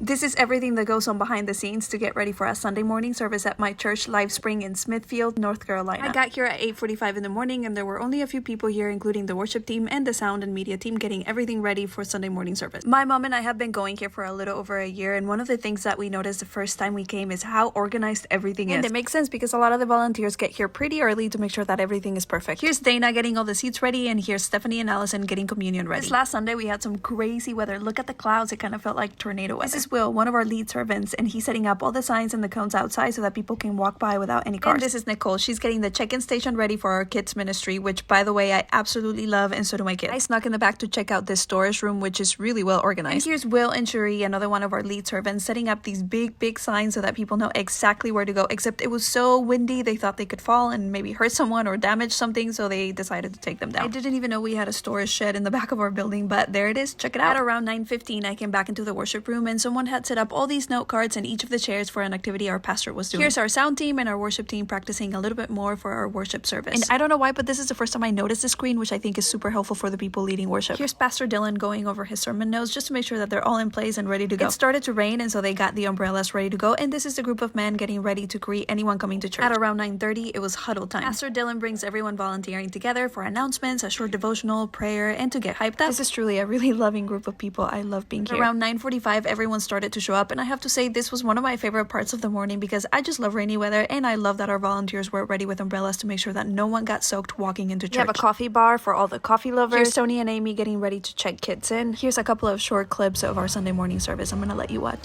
This is everything that goes on behind the scenes to get ready for a Sunday morning service at my church, Live Spring in Smithfield, North Carolina. I got here at 8:45 in the morning and there were only a few people here, including the worship team and the sound and media team, getting everything ready for Sunday morning service. My mom and I have been going here for a little over a year, and one of the things that we noticed the first time we came is how organized everything is. And it makes sense because a lot of the volunteers get here pretty early to make sure that everything is perfect. Here's Dana getting all the seats ready, and here's Stephanie and Allison getting communion ready. This last Sunday we had some crazy weather. Look at the clouds, it kind of felt like tornado weather. This is Will, one of our lead servants, and he's setting up all the signs and the cones outside so that people can walk by without any cars. And this is Nicole. She's getting the check-in station ready for our kids ministry, which by the way I absolutely love, and so do my kids. I snuck in the back to check out this storage room, which is really well organized. And here's Will and Cherie, another one of our lead servants, setting up these big signs so that people know exactly where to go, except it was so windy they thought they could fall and maybe hurt someone or damage something, so they decided to take them down. I didn't even know we had a storage shed in the back of our building, but there it is. Check it out. At around 9:15 I came back into the worship room and someone had set up all these note cards in each of the chairs for an activity our pastor was doing. Here's our sound team and our worship team practicing a little bit more for our worship service. And I don't know why, but this is the first time I noticed the screen, which I think is super helpful for the people leading worship. Here's Pastor Dylan going over his sermon notes just to make sure that they're all in place and ready to go. It started to rain, and so they got the umbrellas ready to go, and this is the group of men getting ready to greet anyone coming to church. At around 9:30 it was huddle time. Pastor Dylan brings everyone volunteering together for announcements, a short devotional, prayer, and to get hyped up. This is truly a really loving group of people. I love being here. Around 9:45 everyone started to show up, and I have to say this was one of my favorite parts of the morning because I just love rainy weather, and I love that our volunteers were ready with umbrellas to make sure that no one got soaked walking into church. We have a coffee bar for all the coffee lovers. Here's Tony and Amy getting ready to check kids in. Here's a couple of short clips of our Sunday morning service. I'm gonna let you watch.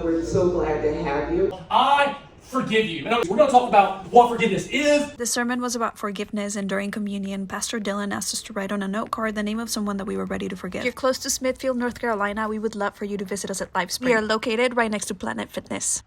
We're so glad to have you. I forgive you. We're going to talk about what forgiveness is. The sermon was about forgiveness, and during communion, Pastor Dylan asked us to write on a note card the name of someone that we were ready to forgive. If you're close to Smithfield, North Carolina, we would love for you to visit us at Live Spring. We are located right next to Planet Fitness.